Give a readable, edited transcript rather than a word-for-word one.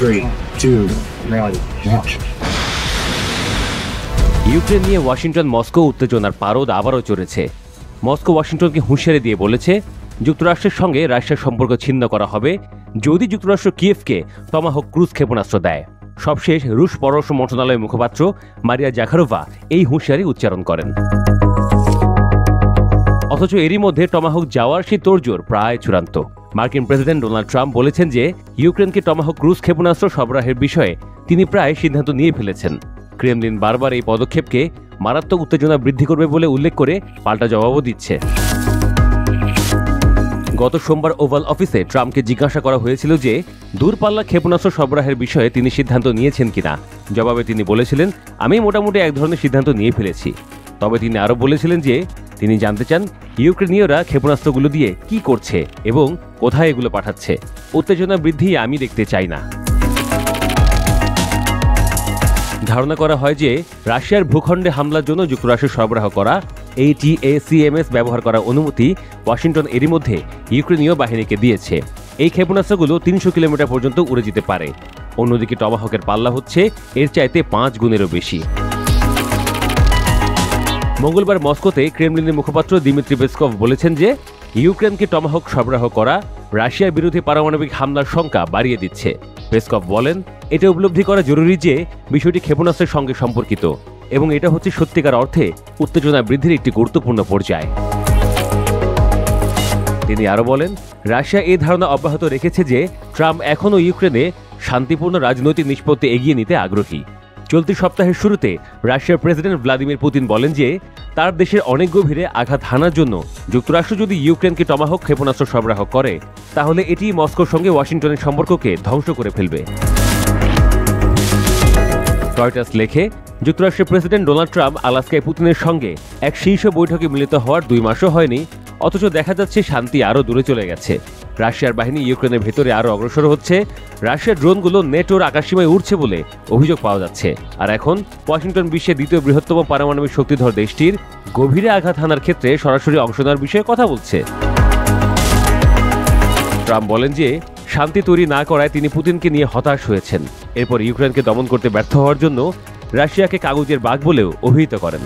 3, 2, 1, launch. Ukraine নিয়ে Washington Moscow উত্তেজনার পারদ আবারও চড়েছে। মস্কো ওয়াশিংটনকে হুঁশিয়ারি দিয়ে বলেছে, যুক্তরাষ্ট্রের সঙ্গে রাশিয়ার সম্পর্ক ছিন্ন করা হবে যদি যুক্তরাষ্ট্র কিয়েভকে টমাহক ক্রুজ ক্ষেপণাস্ত্র দেয়। সবশেষ রুশ পররাষ্ট্র মন্ত্রণালয়ের মুখপাত্র মারিয়া জাখারোভা এই হুঁশিয়ারি উচ্চারণ করেন। অথচ এরই মধ্যে টমাহক যাওয়ার সেই তোড়জোড় প্রায় চূড়ান্ত। মার্কিন প্রেসিডেন্ট ডোনাল্ড ট্রাম্প বলেছেন যে ইউক্রেনকে টমাহক ক্রুজ ক্ষেপণাস্ত্র সরবরাহের বিষয়ে তিনি প্রায় সিদ্ধান্ত নিয়ে ফেলেছেন। ক্রেমলিন বারবার এই পদক্ষেপকে মারাত্মক উত্তেজনা বৃদ্ধি করবে বলে উল্লেখ করে পাল্টা জবাবও দিচ্ছে। গত সোমবার ওভাল অফিসে ট্রাম্পকে জিজ্ঞাসা করা হয়েছিল যে দূরপাল্লা ক্ষেপণাস্ত্র সরবরাহের বিষয়ে তিনি সিদ্ধান্ত নিয়েছেন কিনা। জবাবে তিনি বলেছিলেন, আমি মোটামুটি এক ধরনের সিদ্ধান্ত নিয়ে ফেলেছি। তবে তিনি আরও বলেছিলেন যে তিনি জানতে চান ইউক্রেনীয়রা ক্ষেপণাস্ত্রগুলো দিয়ে কি করছে এবং কোথায় এগুলো পাঠাচ্ছে। উত্তেজনা বৃদ্ধি আমি দেখতে চাই না। ধারণা করা হয় যে রাশিয়ার ভূখণ্ডে হামলার জন্য যুক্তরাষ্ট্র সরবরাহ করা ATACMS ব্যবহার করার অনুমতি ওয়াশিংটন এরই মধ্যে ইউক্রেনীয় বাহিনীকে দিয়েছে। এই ক্ষেপণাস্ত্রগুলো 300 কিলোমিটার পর্যন্ত উড়ে যেতে পারে। অন্যদিকে টমাহকের পাল্লা হচ্ছে এর চাইতে 5 গুণেরও বেশি। মঙ্গলবার মস্কোতে ক্রেমলিনের মুখপাত্র দিমিত্রি পেসকভ বলেছেন যে ইউক্রেনকে টমাহক সরবরাহ করা রাশিয়ার বিরুদ্ধে পারমাণবিক হামলার শঙ্কা বাড়িয়ে দিচ্ছে। পেসকভ বলেন, এটা উপলব্ধি করা জরুরি যে বিষয়টি ক্ষেপণাস্ত্রের সঙ্গে সম্পর্কিত এবং এটা হচ্ছে সত্যিকার অর্থে উত্তেজনা বৃদ্ধির একটি গুরুত্বপূর্ণ পর্যায়। তিনি আরও বলেন, রাশিয়া এই ধারণা অব্যাহত রেখেছে যে ট্রাম্প এখনও ইউক্রেনে শান্তিপূর্ণ রাজনৈতিক নিষ্পত্তি এগিয়ে নিতে আগ্রহী। চলতি সপ্তাহের শুরুতে রাশিয়ার প্রেসিডেন্ট ভ্লাদিমির পুতিন বলেন যে তার দেশের অনেক গভীরে আঘাত হানার জন্য যুক্তরাষ্ট্র যদি ইউক্রেনকে টমাহক ক্ষেপণাস্ত্র সরবরাহ করে তাহলে এটি মস্কোর সঙ্গে ওয়াশিংটনের সম্পর্ককে ধ্বংস করে ফেলবে। রয়টার্স লেখে, যুক্তরাষ্ট্রের প্রেসিডেন্ট ডোনাল্ড ট্রাম্প আলাস্কায় পুতিনের সঙ্গে এক শীর্ষ বৈঠকে মিলিত হওয়ার 2 মাসও হয়নি, অথচ দেখা যাচ্ছে শান্তি আরও দূরে চলে গেছে। রাশিয়ার বাহিনী ইউক্রেনের ভেতরে আরও অগ্রসর হচ্ছে। রাশিয়ার ড্রোনগুলো নেটোর আকাশসীমায় উড়ছে বলে অভিযোগ পাওয়া যাচ্ছে। আর এখন ওয়াশিংটন বিশ্বের দ্বিতীয় বৃহত্তম পারমাণবিক শক্তিধর দেশটির গভীরে আঘাত হানার ক্ষেত্রে সরাসরি অংশ নেওয়ার বিষয়ে কথা বলছে। ট্রাম্প বলেন যে শান্তি তৈরি না করায় তিনি পুতিনকে নিয়ে হতাশ হয়েছেন। এরপর ইউক্রেনকে দমন করতে ব্যর্থ হওয়ার জন্য রাশিয়াকে কাগজের বাঘ বলেও অভিহিত করেন।